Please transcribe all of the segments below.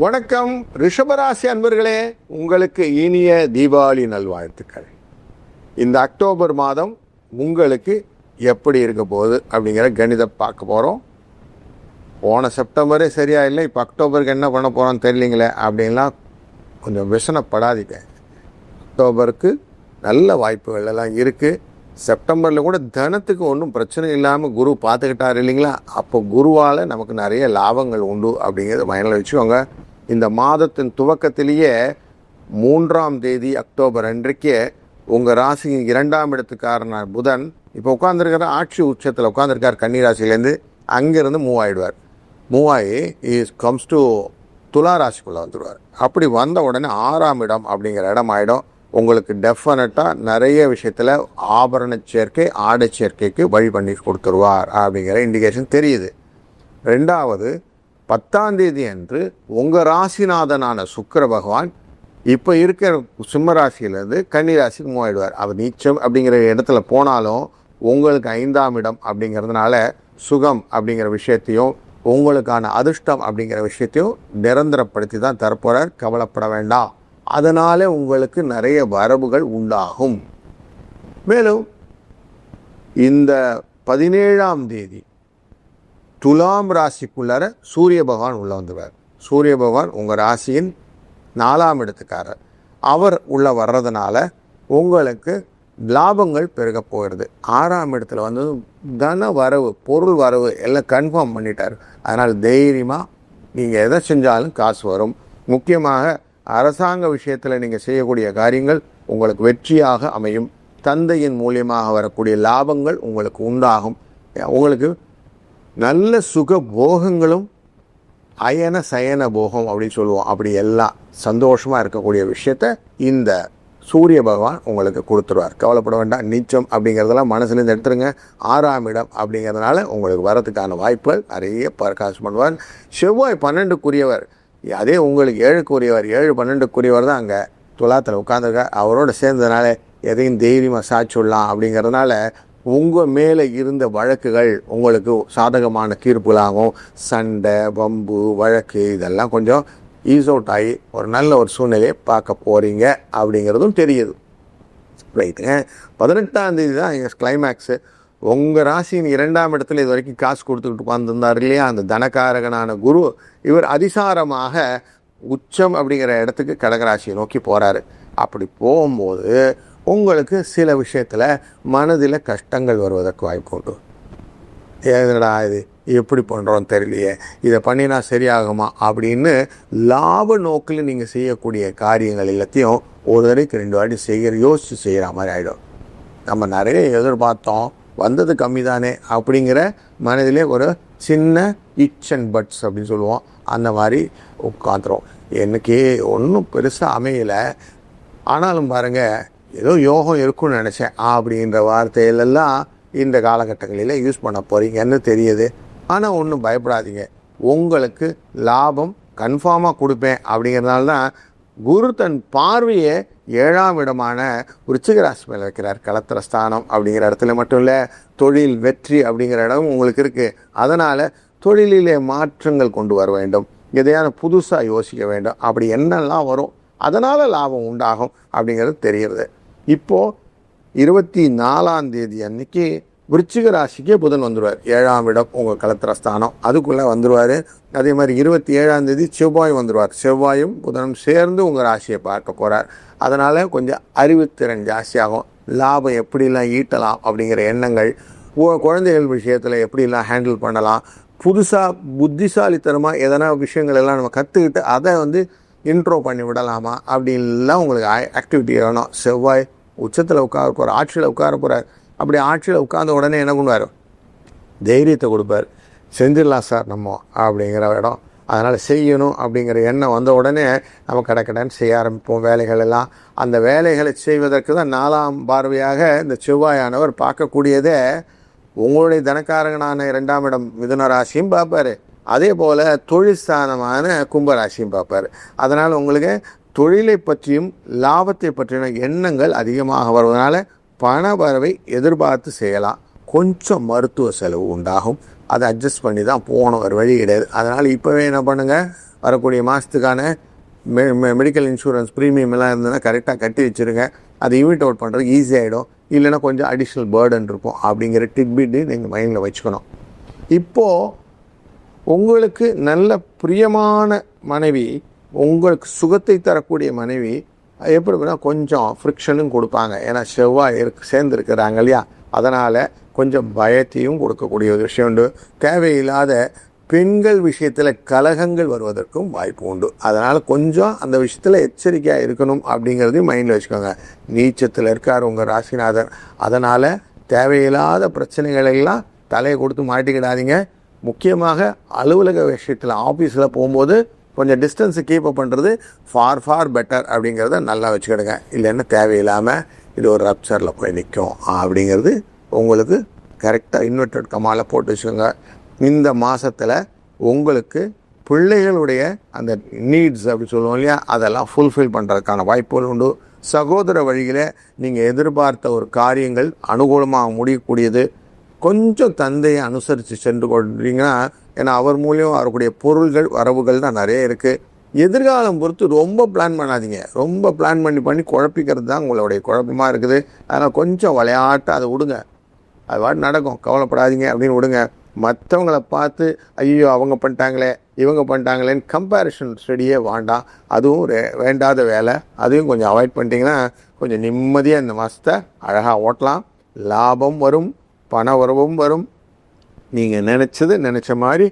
வணக்கம் ரிஷபராசி அன்பர்களே, உங்களுக்கு இனிய தீபாவளி நல்வாழ்த்துக்கள். இந்த அக்டோபர் மாதம் உங்களுக்கு எப்படி இருக்க போகுது அப்படிங்கிற கணிதம் பார்க்க போகிறோம். போன செப்டம்பரே சரியா இல்லை, இப்போ அக்டோபருக்கு என்ன பண்ண போகிறோம்னு தெரியலிங்களே அப்படின்லாம் கொஞ்சம் விசனப்படாதீங்க. அக்டோபருக்கு நல்ல வாய்ப்புகள் எல்லாம் இருக்குது. செப்டம்பரில் கூட தனத்துக்கு ஒன்றும் பிரச்சனை இல்லாமல் குரு பார்த்துக்கிட்டார் இல்லைங்களா, அப்போ குருவால் நமக்கு நிறைய லாபங்கள் உண்டு அப்படிங்கிறத மைண்டில் வச்சுக்கோங்க. இந்த மாதத்தின் துவக்கத்திலேயே 3ஆம் தேதி அக்டோபர் அன்றைக்கே உங்கள் ராசியின் 2ஆம் இடத்துக்காரன புதன் இப்போ உட்காந்துருக்கிற ஆட்சி உச்சத்தில் உட்காந்துருக்கார் கன்னிராசிலேருந்து. அங்கேருந்து மூவ் ஆகிடுவார். மூவ் ஆகி கம்ஸ் டு துலா ராசிக்குள்ளே வந்துடுவார். அப்படி வந்த உடனே 6ஆம் இடம் அப்படிங்கிற இடம் ஆகிடும். உங்களுக்கு டெஃபினட்டாக நிறைய விஷயத்தில் ஆபரண சேர்க்கை ஆடை சேர்க்கைக்கு வழி பண்ணி கொடுத்துருவார் அப்படிங்கிற இண்டிகேஷன் தெரியுது. ரெண்டாவது, 10ஆம் தேதி அன்று உங்கள் ராசிநாதனான சுக்கிர பகவான் இப்போ இருக்கிற சிம்ம ராசியிலேருந்து கன்னி ராசிக்கு மூவ் ஆகிடுவார். அவர் நீச்சம் அப்படிங்கிற இடத்துல போனாலும் உங்களுக்கு 5ஆம் இடம் அப்படிங்கிறதுனால சுகம் அப்படிங்கிற விஷயத்தையும் உங்களுக்கான அதிர்ஷ்டம் அப்படிங்கிற விஷயத்தையும் நிரந்தரப்படுத்தி தான் தரப்போகிறார். கவலைப்பட வேண்டாம். அதனால உங்களுக்கு நிறைய வரவுகள் உண்டாகும். மேலும் இந்த 17ஆம் தேதி துலாம் ராசிக்குள்ளார சூரிய பகவான் உள்ள வந்துடுவார். சூரிய பகவான் உங்கள் ராசியின் 4ஆம் இடத்துக்காரர். அவர் உள்ள வர்றதுனால உங்களுக்கு லாபங்கள் பெருக போகிறது. 6ஆம் இடத்துல வந்து தன வரவு பொருள் வரவு எல்லாம் கன்ஃபார்ம் பண்ணிட்டார். அதனால் தைரியமாக நீங்கள் எதை செஞ்சாலும் காசு வரும். முக்கியமாக அரசாங்க விஷயத்தில் நீங்கள் செய்யக்கூடிய காரியங்கள் உங்களுக்கு வெற்றியாக அமையும். தந்தையின் மூலியமாக வரக்கூடிய லாபங்கள் உங்களுக்கு உண்டாகும். உங்களுக்கு நல்ல சுக போகங்களும் அயன சயன போகம் அப்படின்னு சொல்லுவோம். அப்படி எல்லாம் சந்தோஷமாக இருக்கக்கூடிய விஷயத்த இந்த சூரிய பகவான் உங்களுக்கு கொடுத்துருவார். கவலைப்பட வேண்டாம். நீச்சம் அப்படிங்கிறதெல்லாம் மனசுலேருந்து எடுத்துருங்க. 6ஆம் இடம் அப்படிங்கிறதுனால உங்களுக்கு வரதுக்கான வாய்ப்புகள் நிறைய பிரகாசம் பண்ணுவார். செவ்வாய் 12க்குரியவர், அதே உங்களுக்கு 7க்குரியவர். 7 12க்குரியவர் தான் அங்கே துலாத்தில் உட்காந்துருக்கார். அவரோட சேர்ந்ததுனால எதையும் தைரியமாக சாட்சிடலாம். அப்படிங்கிறதுனால உங்கள் மேலே இருந்த வழக்குகள் உங்களுக்கு சாதகமான தீர்ப்புகளாகும். சண்டை வம்பு வழக்கு இதெல்லாம் கொஞ்சம் ஈஸ் அவுட் ஆகி ஒரு நல்ல ஒரு சூழ்நிலையை பார்க்க போகிறீங்க அப்படிங்கிறதும் தெரியுது. ரைட்டுங்க. 18ஆம் தேதி தான் எங்கள் கிளைமேக்ஸு. உங்கள் ராசியின் 2ஆம் இடத்துல இது வரைக்கும் காசு கொடுத்துக்கிட்டு உட்காந்துருந்தார் இல்லையா, அந்த தனக்காரகனான குரு இவர் அதிசாரமாக உச்சம் அப்படிங்கிற இடத்துக்கு கடகராசியை நோக்கி போகிறாரு. அப்படி போகும்போது உங்களுக்கு சில விஷயத்தில் மனதில் கஷ்டங்கள் வருவதற்கு வாய்ப்பு உண்டு. ஏதடா இது எப்படி பண்ணுறோன்னு தெரியலையே, இதை பண்ணினா சரியாகுமா அப்படின்னு லாப நோக்கில் நீங்கள் செய்யக்கூடிய காரியங்கள் எல்லாத்தையும் ஒரு தடவைக்கு 2 வாட்டி யோசித்து செய்கிற மாதிரி ஆகிடும். நம்ம நிறைய எதிர்பார்த்தோம், வந்தது கம்மி தானே அப்படிங்கிற மனதிலே ஒரு சின்ன இட்ஸ் அண்ட் பட்ஸ் அப்படின்னு சொல்லுவோம். அந்த மாதிரி உட்காந்துரும். எனக்கு ஒன்றும் பெருசாக அமையலை, ஆனாலும் பாருங்கள் ஏதோ யோகம் இருக்குன்னு நினச்சேன் அப்படின்ற வார்த்தையிலெல்லாம் இந்த காலகட்டங்களில் யூஸ் பண்ண போகிறீங்கன்னு தெரியுது. ஆனால் ஒன்றும் பயப்படாதீங்க, உங்களுக்கு லாபம் கன்ஃபார்மாக கொடுப்பேன். அப்படிங்கிறதுனால தான் குரு தன் பார்வையை 7ஆம் இடமான விருச்சிக ராசி மேலே வைக்கிறார். கலத்திரஸ்தானம் அப்படிங்கிற இடத்துல மட்டும் இல்லை, தொழில் வெற்றி அப்படிங்கிற இடமும் உங்களுக்கு இருக்குது. அதனால் தொழிலிலே மாற்றங்கள் கொண்டு வர வேண்டும், எதையான புதுசாக யோசிக்க வேண்டும். அப்படி என்னெல்லாம் வரும், அதனால் லாபம் உண்டாகும் அப்படிங்கிறது தெரிகிறது. இப்போது 24ஆம் தேதி அன்னைக்கு விருச்சிக ராசிக்கே புதன் வந்துடுவார். 7ஆம் இடம் உங்கள் கலத்திரஸ்தானம் அதுக்குள்ளே வந்துடுவார். அதே மாதிரி 27ஆம் தேதி செவ்வாய் வந்துடுவார். செவ்வாயும் புதனும் சேர்ந்து உங்கள் ராசியை பார்க்க போகிறார். அதனால் கொஞ்சம் அறிவுத்திறன் ஜாஸ்தியாகும். லாபம் எப்படிலாம் ஈட்டலாம் அப்படிங்கிற எண்ணங்கள், குழந்தைகள் விஷயத்தில் எப்படிலாம் ஹேண்டில் பண்ணலாம், புதுசாக புத்திசாலித்தனமாக எதனா விஷயங்கள் எல்லாம் நம்ம கற்றுக்கிட்டு அதை இன்ட்ரோ பண்ணி விடலாமா அப்படின்லாம் உங்களுக்கு ஆக்டிவிட்டி வேணும். செவ்வாய் உச்சத்தில் உட்கார போகிறார், ஆட்சியில் உட்கார போகிறார். அப்படி ஆட்சியில் உட்கார்ந்த உடனே என்ன பண்ணுவார், தைரியத்தை கொடுப்பார். செஞ்சிடலாம் சார் நம்ம அப்படிங்கிற இடம். அதனால் செய்யணும் அப்படிங்கிற எண்ணம் வந்த உடனே நம்ம கடக்கடன்னு செய்ய ஆரம்பிப்போம் வேலைகள் எல்லாம். அந்த வேலைகளை செய்வதற்கு தான் 4ஆம் பார்வையாக இந்த செவ்வாயானவர் பார்க்கக்கூடியதே உங்களுடைய தனக்காரகனான 2ஆம் இடம் மிதுன ராசியும் பார்ப்பார். அதே போல் தொழில்ஸ்தானமான கும்பராசியும் பார்ப்பார். அதனால் உங்களுக்கு தொழிலை பற்றியும் லாபத்தை பற்றின எண்ணங்கள் அதிகமாக வருவதனால பண வரவை எதிர்பார்த்து செய்யலாம். கொஞ்சம் மருத்துவ செலவு உண்டாகும். அதை அட்ஜஸ்ட் பண்ணி தான் போகணும், ஒரு வழி கிடையாது. அதனால் இப்போவே என்ன பண்ணுங்கள், வரக்கூடிய மாதத்துக்கான மெடிக்கல் இன்சூரன்ஸ் ப்ரீமியம் எல்லாம் இருந்ததுன்னா கரெக்டாக கட்டி வச்சுருங்க. அதை ஈவெண்ட் அவுட் பண்ணுறது ஈஸியாகிடும். இல்லைன்னா கொஞ்சம் அடிஷ்னல் பேர்டன் இருக்கும் அப்படிங்கிற டிட்பிட்டு நீங்கள் மைண்டில் வச்சுக்கணும். இப்போது உங்களுக்கு நல்ல பிரியமான மனைவி, உங்களுக்கு சுகத்தை தரக்கூடிய மனைவி எப்படி இருக்குன்னா கொஞ்சம் ஃப்ரிக்ஷனும் கொடுப்பாங்க. ஏன்னா செவ்வாய் சேர்ந்துருக்கிறாங்க இல்லையா, அதனால் கொஞ்சம் பயத்தையும் கொடுக்கக்கூடிய ஒரு விஷயம் உண்டு. தேவையில்லாத பெண்கள் விஷயத்தில் கலகங்கள் வருவதற்கும் வாய்ப்பு உண்டு. அதனால் கொஞ்சம் அந்த விஷயத்தில் எச்சரிக்கையாக இருக்கணும் அப்படிங்கிறதையும் மைண்டில் வச்சுக்கோங்க. நீச்சத்தில் இருக்கார் உங்கள் ராசிநாதன், அதனால் தேவையில்லாத பிரச்சனைகளெல்லாம் தலையை கொடுத்து மாட்டிக்கிடாதீங்க. முக்கியமாக அலுவலக விஷயத்தில் ஆஃபீஸில் போகும்போது கொஞ்சம் டிஸ்டன்ஸை கீப் அப் பண்ணுறது ஃபார் பெட்டர் அப்படிங்கிறத நல்லா வச்சுக்கிடுங்க. இல்லைன்னா தேவையில்லாமல் இது ஒரு ரப்சரில் போய் நிற்கும் அப்படிங்கிறது உங்களுக்கு கரெக்டாக இன்வெர்டட் கமாவில் போட்டு வச்சுக்கோங்க. இந்த மாதத்தில் உங்களுக்கு பிள்ளைகளுடைய அந்த நீட்ஸ் அப்படி சொல்லுவோம் இல்லையா, அதெல்லாம் ஃபுல்ஃபில் பண்ணுறதுக்கான வாய்ப்புகள் உண்டு. சகோதர வழியில் நீங்கள் எதிர்பார்த்த ஒரு காரியங்கள் அனுகூலமாக முடியக்கூடியது. கொஞ்சம் தந்தையை அனுசரித்து சென்று கொண்டீங்கன்னா, ஏன்னா அவர் மூலியம் வரக்கூடிய பொருள்கள் வரவுகள் தான் நிறைய இருக்குது. எதிர்காலம் பொறுத்து ரொம்ப பிளான் பண்ணாதீங்க. ரொம்ப பிளான் பண்ணி குழப்பிக்கிறது தான் உங்களுடைய குழப்பமாக இருக்குது. அதனால் கொஞ்சம் விளையாட்டு அதை விடுங்க. அது வாட்டு நடக்கும், கவலைப்படாதீங்க அப்படின்னு விடுங்க. மற்றவங்கள பார்த்து ஐயோ அவங்க பண்ணிட்டாங்களே இவங்க பண்ணிட்டாங்களேன்னு கம்பேரிஷன் ஸ்டடியே வேண்டாம். அதுவும் வேண்டாத வேலை. அதையும் கொஞ்சம் அவாய்ட் பண்ணிட்டீங்கன்னா கொஞ்சம் நிம்மதியாக இந்த மாதத்தை அழகாக ஓட்டலாம். லாபம் வரும், பண வரவும் வரும். நீங்கள் நினச்ச மாதிரி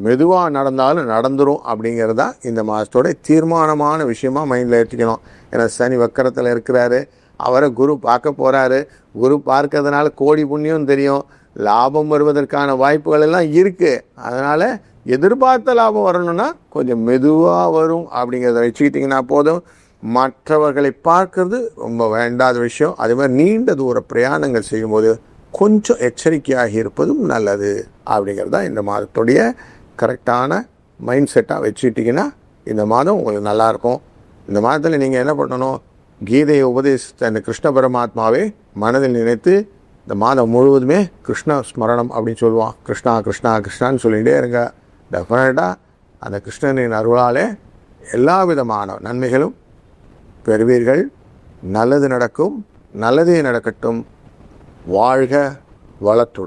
மெதுவாக நடந்தாலும் நடந்துடும் அப்படிங்கிறது தான் இந்த மாதத்தோட தீர்மானமான விஷயமாக மைண்டில் ஏற்றிக்கணும். ஏன்னா சனி வக்கரத்தில் இருக்கிறாரு, அவரை குரு பார்க்க போகிறாரு. குரு பார்க்கறதுனால கோடி புண்ணியம் தெரியும். லாபம் வருவதற்கான வாய்ப்புகள் எல்லாம் இருக்குது. அதனால் எதிர்பார்த்த லாபம் வரணும்னா கொஞ்சம் மெதுவாக வரும் அப்படிங்கிறத வச்சுக்கிட்டிங்கன்னா போதும். மற்றவர்களை பார்க்கறது ரொம்ப வேண்டாத விஷயம். அதே மாதிரி நீண்ட தூர பிரயாணங்கள் செய்யும்போது கொஞ்சம் எச்சரிக்கையாக இருப்பதும் நல்லது அப்படிங்கிறது தான் இந்த மாதத்துடைய கரெக்டான மைண்ட் செட்டாக வச்சுக்கிட்டிங்கன்னா இந்த மாதம் உங்களுக்கு நல்லாயிருக்கும். இந்த மாதத்தில் நீங்கள் என்ன பண்ணணும், கீதையை உபதேசித்த அந்த கிருஷ்ண பரமாத்மாவே மனதில் நினைத்து இந்த மாதம் முழுவதுமே கிருஷ்ண ஸ்மரணம் அப்படின்னு சொல்லுவான். கிருஷ்ணா கிருஷ்ணா கிருஷ்ணான்னு சொல்லிகிட்டே இருங்க. டெஃபினட்டாக அந்த கிருஷ்ணனின் அருளாலே எல்லா விதமான நன்மைகளும் பெறுவீர்கள். நல்லது நடக்கும், நல்லதே நடக்கட்டும். வாழ்க வளத்துடன்.